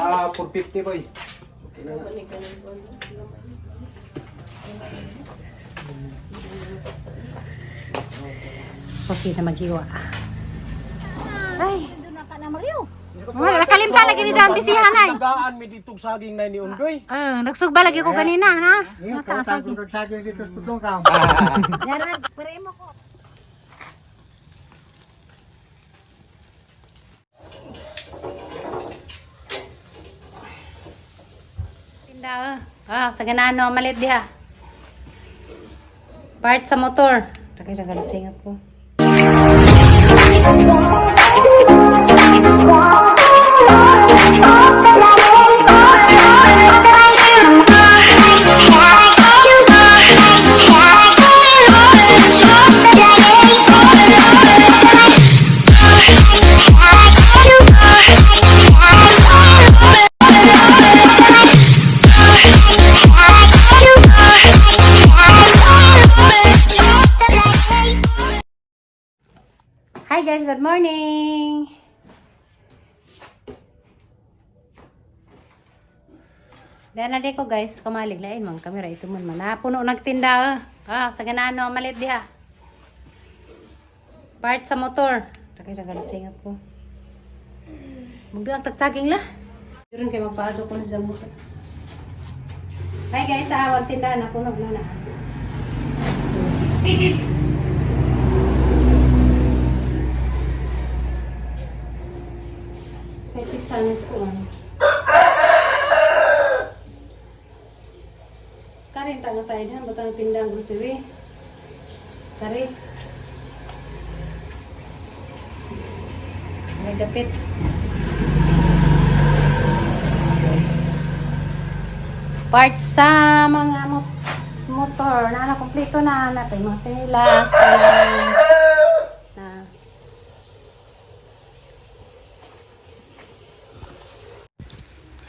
450 boy. Okay na. Okay na maghiwa. Ay. Wala kalimta lagi ni Jambi sihan ay. Nagaan mi ditong saging na ni Undoy. Nagsugba lagi ko kanina na. Saging dito sa putong ka. Yaran, pare mo ko. Tinda. Sa ganano malit diha. Part sa motor. Tagay singat ko. Hi guys, good morning! Dahil na ko guys, kamalig lain mga kamera ito man. Napuno nagtinda. Sa ganano, malit diha. Part sa motor. Tagay singat ko. Magdaang tagsaging la. Meron kayo magpaado ko na sa motor. Hi guys, awag tinda na puno na. Sa pizza na ko Karin taga side han butang tindang grocery. Kari. May dapit. Parts sa mga motor na kompleto na natin mga silas.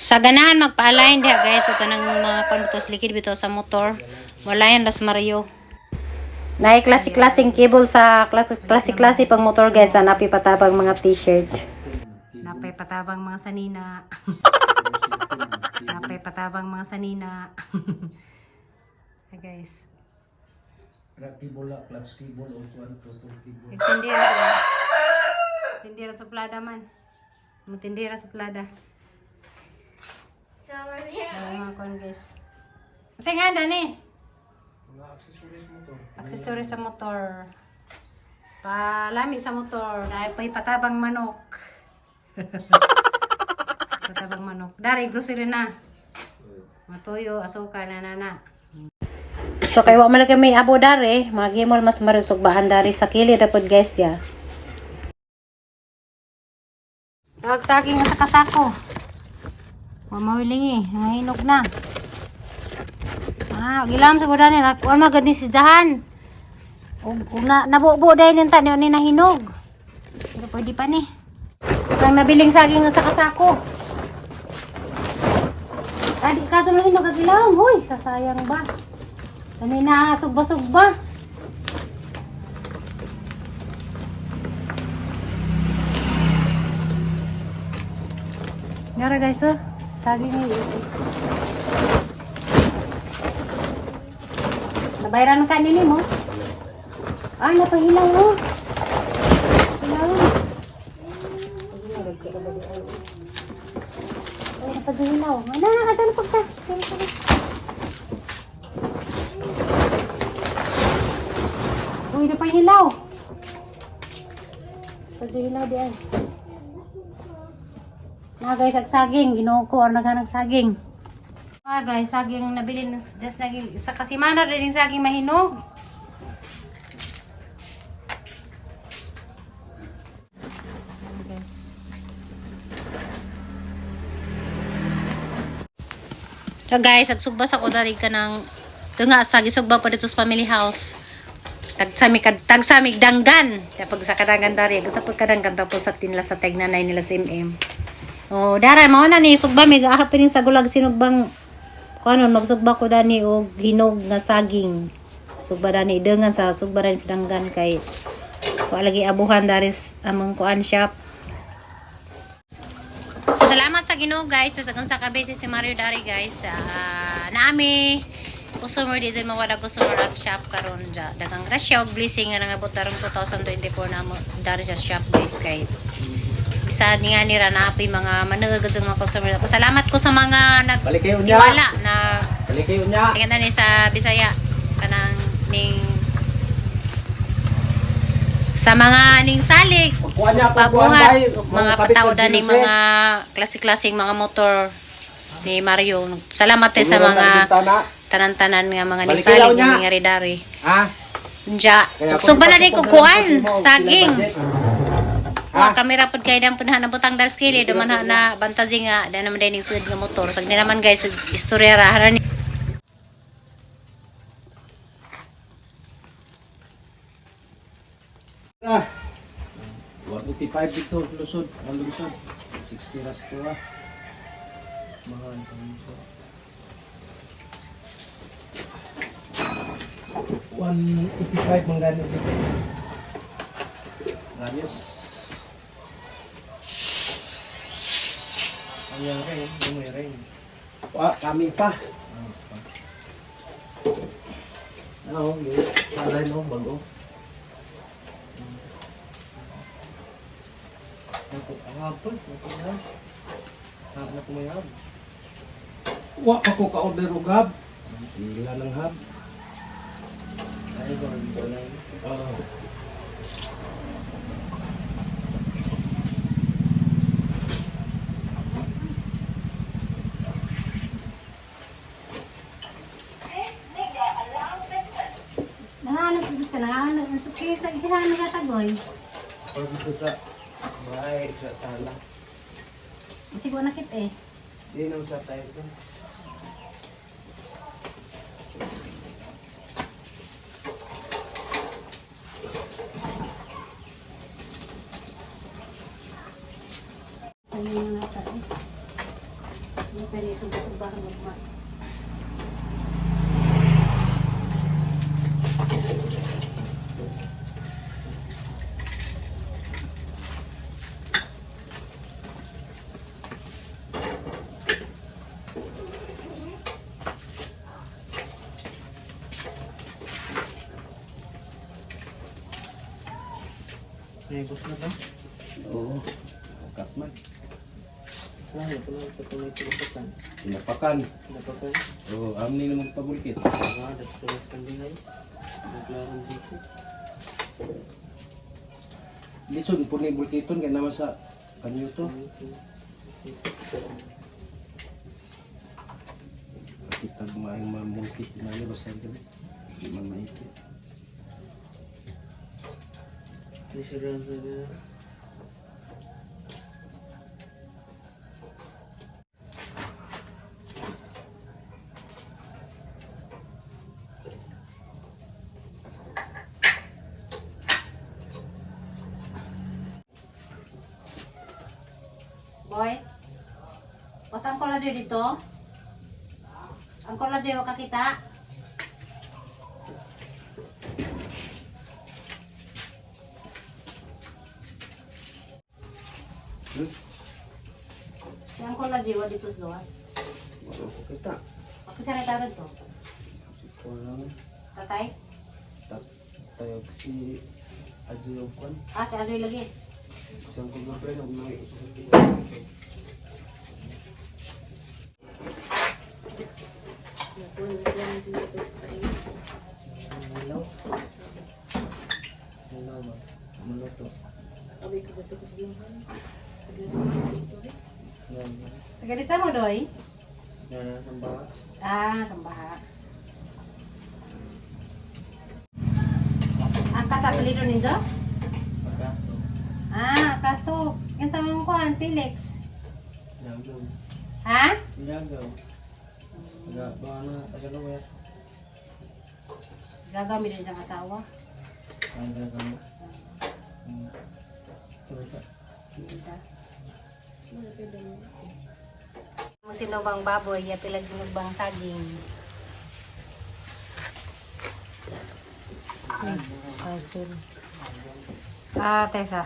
Sa ganahan magpa-align diha guys o kanang mga kondutos likid bitaw sa motor. Wala yan las Mario. Naay klase-klaseng cable sa klase-klase pang motor guys. Napi patabang mga t-shirt. Napay patabang mga sanina. Napay patabang mga sanina. Hey guys. Cable, clutch cable o cable. Tindira suplada man. Tindira suplada. Mga kon guys. Kasi nga dani. Mga accessories motor. Accessories sa motor. Palami sa motor. Dahil pa'y patabang manok. Patabang manok. Dari grocery na. Matuyo, asukal, na. So kay wa man kami abo dari, magimol mas marugsugbahan dari sa kilid dapat guys ya. Saging sa kasako. Mamawiling nanginog na. Gilam sa kuda ni. Kuan magad ni si Jahan. Nabubo dahil nita ni nahinog. Pero pwede pa ni. Ang nabiling saging sa kasako. Di kaso mahinog ang gilam. Huy, sasayang ba? Kanina sugba-sugba. Ngara guys saging ni. Nabayaran ka nini mo? Napahilaw mo. Hilaw. Napahilaw. Asan pagsa? Uy, napahilaw. Napahilaw di ay. Guys, saging, ginoo ko ang naghanag saging. Guys, saging nabili sa kasimana rin saging mahinog. So guys, agsugba sa ko dari ka ng tunga sagi sugba pa dito sa family house. Tagsamig danggan. Kapag sa kadangan dari, sa pagkadanggan tapos sa tinla sa tegnanay nila sa dara mao na ni sugba medyo aha piring sa gulag sinugbang kuno magsugba ko dani og hinog nga saging. Sugba dani dengan sa sugba rin sa danggan kay wa lagi abuhan daris among kuan shop. Salamat sa Ginoo guys. Tasagan sa kabese si Mario Dari guys. Naami customer di dyan mawala customer ang shop karon dya. Dagang rasya og blessing nga nangabot darong 2024 na mo dari sa shop guys kay bisa nga nira na api mga managagad sa mga customer. Pasalamat ko sa mga Balik kayo niya. nagtiwala na Balik kayo niya. sige na ni sa Bisaya kanang ning sa mga ning salig Pagkuhan niya, pabuhat ug mga kabit patawdan ng ning ginuset. mga klase-klaseng mga motor ni Mario. Salamat tayo sa Tulungan mga ng bintana. tanan-tanan nga mga Balik nisalig kayo nga niya. mga ridari. Ha? Diya, Kaya so ba na kung rin ipasok kukuan, ko na, saging. sila budget. Wa kamera pud kay dam punha na butang dar skili do man na bantazi nga da naman dining sud nga motor. Sag naman guys istorya ra ni. Ah. 185 dito, lusod. Ang lusod. 60 ras to ah. Mahal pa ito. 185 mong gano'n dito. Rayos. Ang yang rin, lumay rin. Kami pa. Oo, yun. Aray mo, bago. Ang hapon, na pumayab. Wa ako ka-order og hab. Ila ng hab. Ay, ko na. Oo. Nanganak ka nanganak. Kaya sa isa na katagoy. Pag ito sa bahay, sa sala. Kasi ko nakit eh. Di nang sa tayo ito. Sa inyo na nata eh. Hindi pa rin subak-subak ang magma. May bus na ba? Oo. Katman. Ano pala ito tuloy pulutan? Pinapakan. Pinapakan? Oo, amin na magpabulkit. Ah, that's the rest ng dingay. Naglarang dito. Lison po ni bulkiton kaya naman sa kanyo to. Kita gumaing mamulkit na yun basta ito. Hindi man maikit. Hindi siya rin sa Boy. Pasang ko la dito. Ang ko la makakita. Yang ko la jiwa dito sa luwas. Wala ko kita. Bakit sa nagtagad to? Walang Tatay? tayo si Adjo Kwan. Ah, si Adoy lagi. Siyang kumapre na umay. Hello? Hello ba? Ano to? Tagalita mo, Doy? Yan, ang baha. Ah, sambaha. Ang kasapalido ninyo? Pagkaso. Ah, kaso. Yan sa mga kuhan, Felix. Yagaw. Ha? Yagaw. Ba na, tagalo ya. Gagamit din sa asawa. Ang gagawin. Mo sinubang baboy, ya pilag sinubang saging. Ah, Tessa.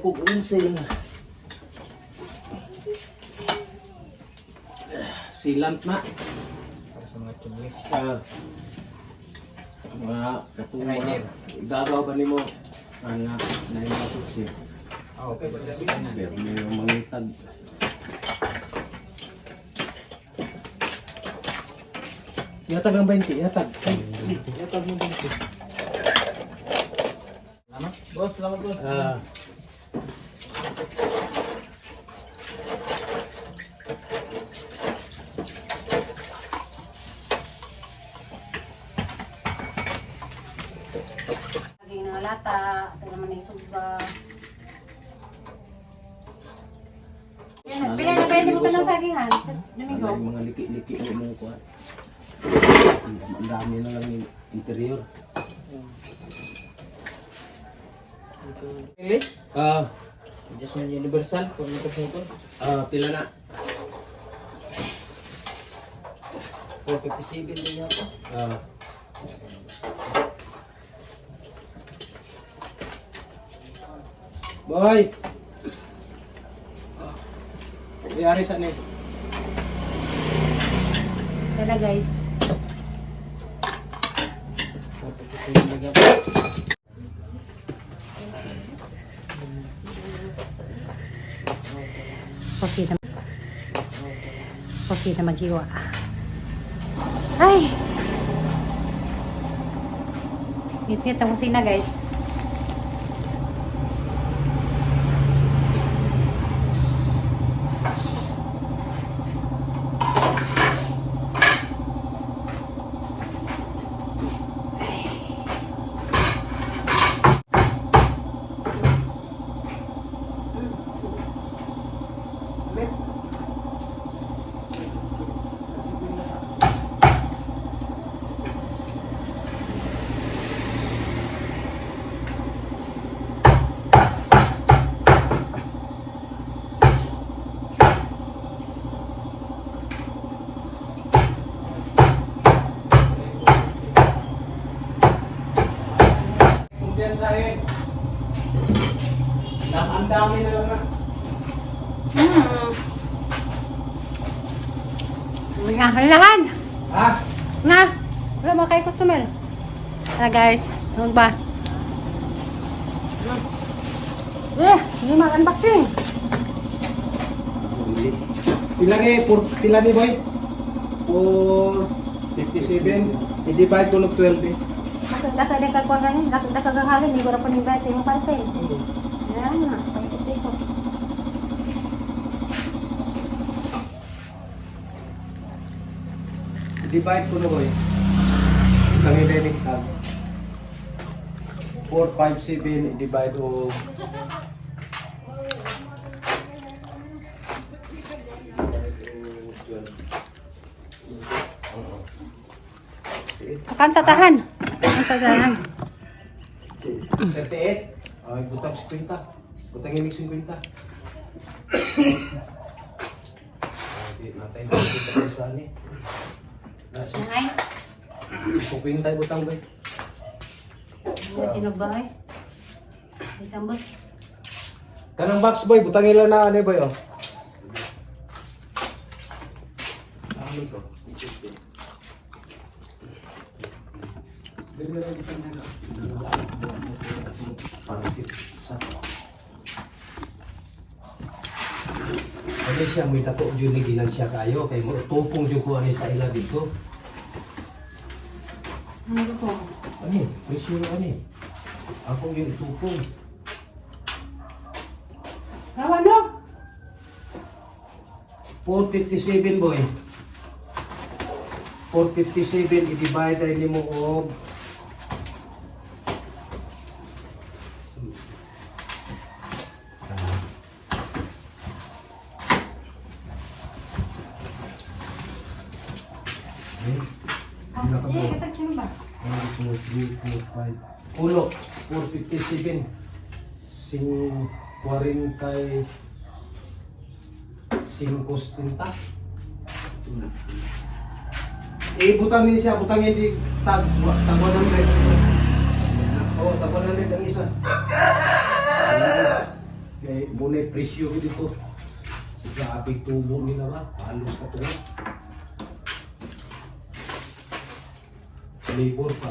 ko rinsin. Silant na. Para sa mga tublis. Mga katulad. Rider. Gagaw ba ni mo? Nga, nahimatod siya. Okay, pwede sa kanan. Pero may mangitag. Yatag ang 20, yatag. Ay, yatag mo 20. Salamat. Boss, salamat boss. Laging ng lata, ito naman ay sugba. Pila na pwede mo ka ng sagingan? Domingo? Yung mga liki-liki mo mong kuha. Ang dami na lang yung interior. Pili? Ah, Adjustment universal. Kung ito sa ito. pila na. 457 din yata. Boy! Iyari sa ni. Tara guys. 457 din yata. Okay na maghiwa. Ay! Hit-hit ang kusina guys. Kumpiyansa eh. Ang dami na lang na. Mga halahan! Ha? Na! Wala mga kayo customer. Tara guys. Ano ba? Hindi mag-unboxing. Pila ni, pila ni boy? 457. I-divide ko ng 12 eh. Daka kagkuha ka niya. Daka kagahalin. Hindi ko na panibay sa imong parcel. Ayan na. Paikot-ikot. I-divide ko na boy. Isang i-debit tag. 457 i-divide o... Akan sa tahan. Akan sa tahan. 38. Ay, butang 50. Butang inig 50. Hindi natin makikita ko sa ani. Nasa Ay. 50 butang ba? Hindi sinog ba eh? Itambot. Kanang box boy, butang ilan na ani boy oh. Ano to? Pangsit sa. Ano siya may tato jud ni ginan siya kayo kay mo tupong jud ko ani sa ila dito. Ano ko? Ani, presyo ani. Ako yung tupong. Rawan no? 457 boy. 457 i-divide ay nimo og Katag sino ba? 1, 2, 3, 4, 5. Ulo, 457. Sing 40 kay 5.70. Butang din siya, butang hindi tag 100. Oo, tag 100 ang isa. Muna presyo ko dito. Grabe tubo nila ba? Halos ka tuwa. Labor pa.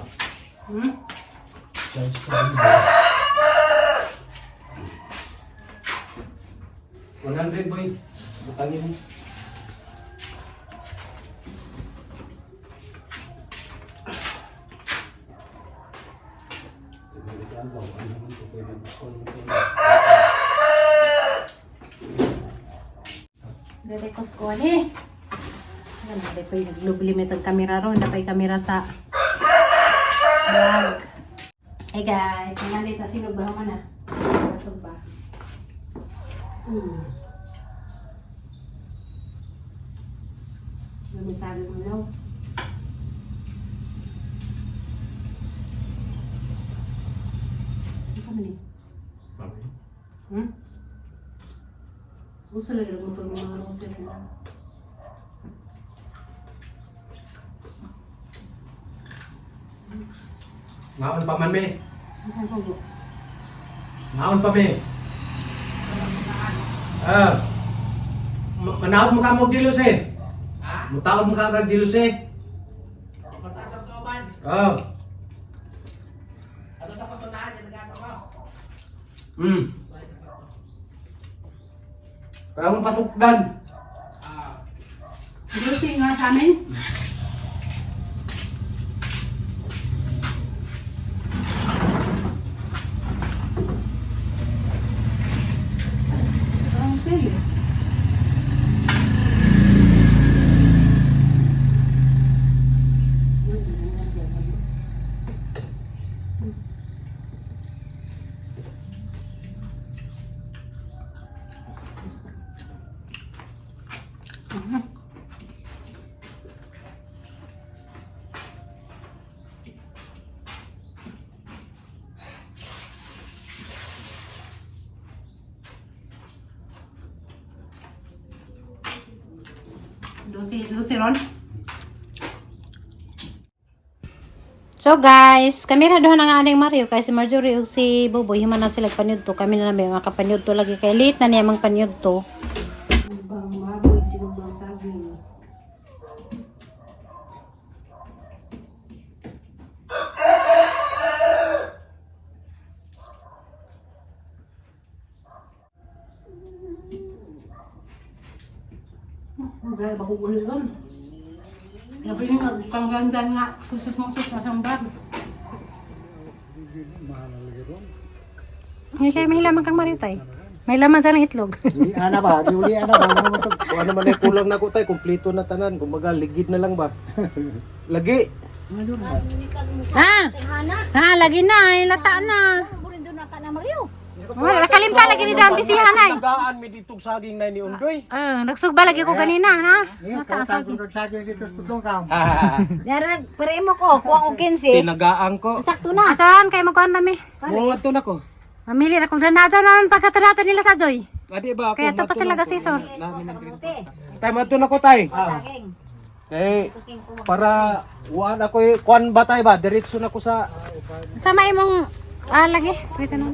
Charge ka rin ba? 100 boy. Butangin mo. Dali ko ko ni. Saan na pa naglublimet ang kamera ron, napay kamera sa vlog. Hey guys, nandito na sinugbahan mo na. Sugba. Lumisabi mo na. Ano ni? Gusto lagi mo pag mga rosel na. Ngaon pa man, me. Saan ko go? Ngaon pa, me. Manawag mo ka mo gilos eh. Ha? Mutawag mo ka ka gilos eh. Pataas ang kauban. Ano sa pasunahan yung nagagawa ko? Kaya mong pasukdan. Gusto nga sa amin? Lucy ron. So guys, kami ra duha na nga aning Mario kay si Marjorie ug si Boboy himan na sila panyudto. Kami na may makapanyudto lagi kay late na niya mang panyudto. Bang maboy siguro bang saging. Gaya ba ko ulit doon? Labi nga, kanggandan nga, susus-musus na sambar. Hindi kayo may laman kang maritay. May laman sa ng itlog. Di ana ba? Di uli ana ba? Ano man ay kulang na ko tay, kumpleto na tanan. Kumbaga ligid na lang ba? Lagi. Lagi na, lata na. Nakalimta lagi ni Jambi si Hanay. Nagaan mi ditong saging na ni Undoy. Nagsugba lagi ko ganina, na. Nata saging. Darag, pare mo ko, kuwang o 15. Tinagaan ko. Sakto na. Saan kayo magkuhan kami? Muwadto na ko. Mamili na kung danado na pagkatarata nila sa Joy. Adi ba ako? Kaya to pa sila gasisor. Tay madto na ko tay. Saging. Eh para kuan ako kuan ba tay ba? Diretso na ko sa Sama imong lagi. Prito na.